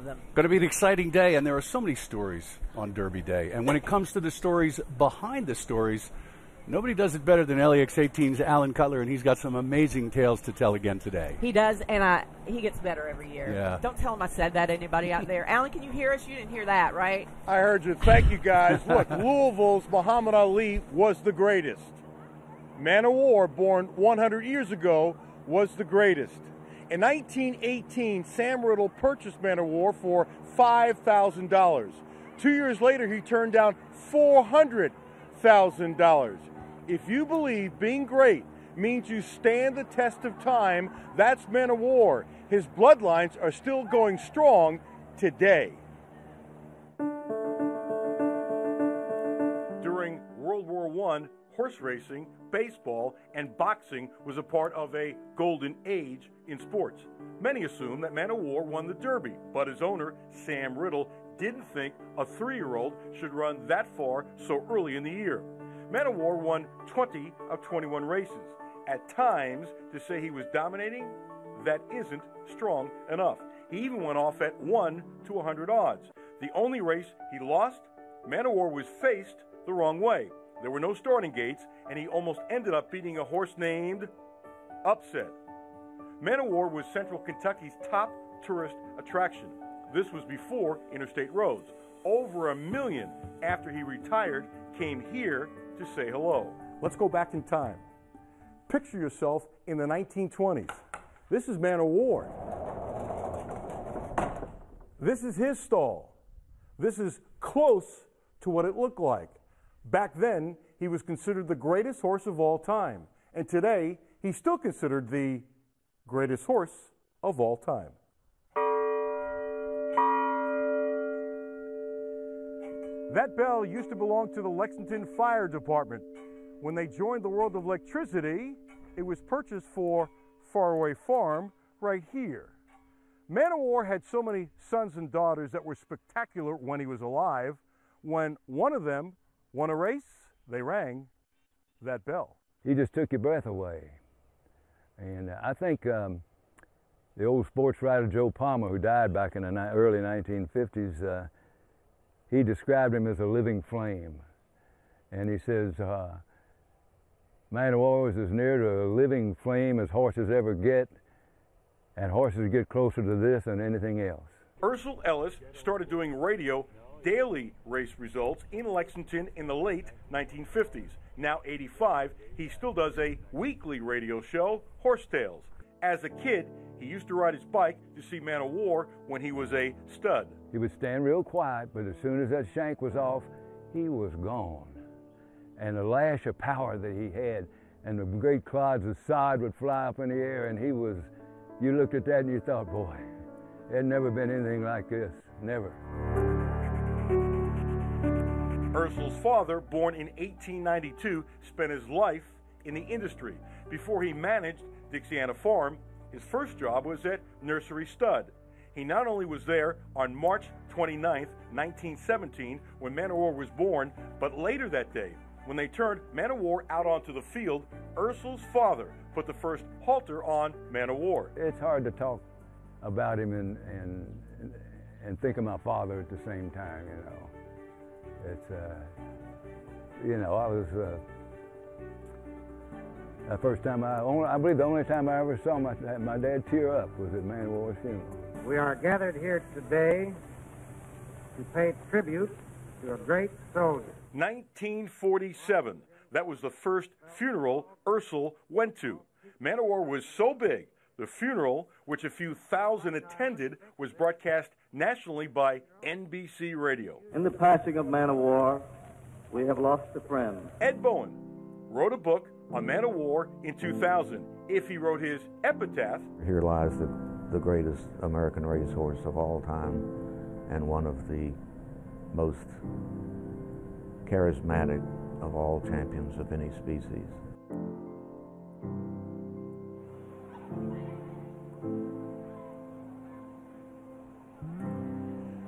of them. Going to be an exciting day, and there are so many stories on Derby Day. And when it comes to the stories behind the stories, nobody does it better than LEX-18's Alan Cutler, and he's got some amazing tales to tell again today. He does, and he gets better every year. Yeah. Don't tell him I said that to anybody out there. Alan, can you hear us? You didn't hear that, right? I heard you. Thank you, guys. Look, Louisville's Muhammad Ali was the greatest. Man of War, born 100 years ago, was the greatest. In 1918, Sam Riddle purchased Man of War for $5,000. 2 years later, he turned down $400,000. If you believe being great means you stand the test of time, that's Man of War. His bloodlines are still going strong today. During World War I, horse racing, baseball, and boxing was a part of a golden age in sports. Many assume that Man of War won the Derby, but his owner, Sam Riddle, didn't think a 3-year-old should run that far so early in the year. Man of War won 20 of 21 races. At times, to say he was dominating, that isn't strong enough. He even went off at 1 to 100 odds. The only race he lost, Man of War was faced the wrong way. There were no starting gates, and he almost ended up beating a horse named Upset. Man of War was Central Kentucky's top tourist attraction. This was before interstate roads. Over 1 million after he retired came here to say hello. Let's go back in time. Picture yourself in the 1920s. This is Man of War. This is his stall. This is close to what it looked like. Back then, he was considered the greatest horse of all time. And today, he's still considered the greatest horse of all time. That bell used to belong to the Lexington Fire Department. When they joined the world of electricity, it was purchased for Faraway Farm right here. Man of War had so many sons and daughters that were spectacular when he was alive. When one of them won a race, they rang that bell. He just took your breath away. And I think the old sports writer Joe Palmer, who died back in the early 1950s, he described him as a living flame. And he says, Man of War is as near to a living flame as horses ever get, and horses get closer to this than anything else. Ursel Ellis started doing radio daily race results in Lexington in the late 1950s. Now 85, he still does a weekly radio show, Horse Tales. As a kid, he used to ride his bike to see Man of War when he was a stud. He would stand real quiet, but as soon as that shank was off, he was gone. And the lash of power that he had, and the great clods of sod would fly up in the air, and he was, you looked at that and you thought, boy, there'd never been anything like this, never. Ursel's father, born in 1892, spent his life in the industry. Before he managed Dixiana Farm, his first job was at Nursery Stud. He not only was there on March 29, 1917, when Man of War was born, but later that day, when they turned Man of War out onto the field, Ursel's father put the first halter on Man of War. It's hard to talk about him and think of my father at the same time, you know. It's, you know, I was, the first time I believe the only time I ever saw my dad tear up was at Man of War's funeral. We are gathered here today to pay tribute to a great soldier. 1947, that was the first funeral Ursel went to. Man of War was so big, the funeral, which a few thousand attended, was broadcast nationally by NBC Radio. In the passing of Man of War, we have lost a friend. Ed Bowen wrote a book on Man of War in 2000. If he wrote his epitaph, here lies the greatest American racehorse of all time and one of the most charismatic of all champions of any species.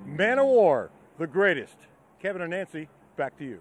Man of War, the greatest. Kevin and Nancy, back to you.